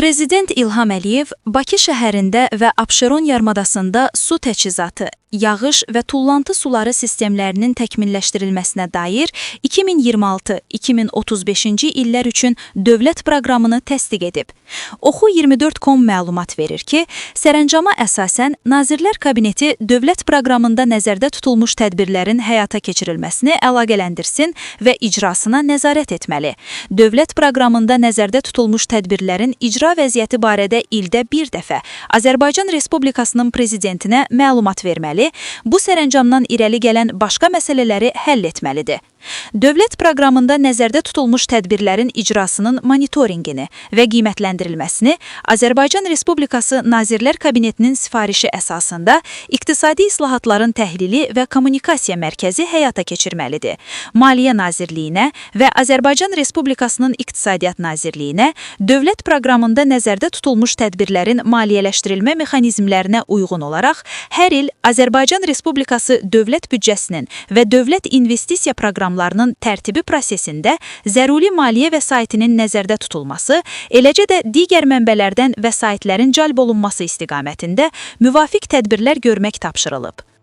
Prezident İlham Əliyev Bakı şəhərində və Abşeron yarımadasında su təchizatı, yağış və tullantı suları sistemlərinin təkmilləşdirilməsinə dair 2026-2035-ci illər üçün dövlət proqramını təsdiq edib. Oxu24.com məlumat verir ki, sərəncama əsasən Nazirlər Kabineti dövlət proqramında nəzərdə tutulmuş tədbirlərin həyata keçirilməsini əlaqələndirsin və icrasına nəzarət etməli. Dövlət proqramında nəzərdə tutulmuş tədbirlərin icra vəziyyəti barədə ildə bir dəfə Azərbaycan Respublikasının prezidentinə məlumat verməli, bu sərəncamdan irəli gələn başqa məsələləri həll etməlidir. Dövlət proqramında nəzərdə tutulmuş tədbirlərin icrasının monitorinqini və qiymətləndirilməsini Azərbaycan Respublikası Nazirlər Kabinetinin sifarişi əsasında İqtisadi İslahatların Təhlili və Kommunikasiya Mərkəzi həyata keçirməlidir. Maliyyə Nazirliyinə və Azərbaycan Respublikasının İqtisadiyyat Nazirliyinə dövlət proqramında nəzərdə tutulmuş tədbirlərin maliyyələşdirilmə mexanizmlərinə uyğun olaraq hər il Azərbaycan Respublikası dövlət büdcəsinin və dövlət investisiya proqramlarının tərtibi prosesində zəruri maliyyə vəsaitinin nəzərdə tutulması, eləcə də digər mənbələrdən vəsaitlərin cəlb olunması istiqamətində müvafiq tədbirlər görmək tapşırılıb.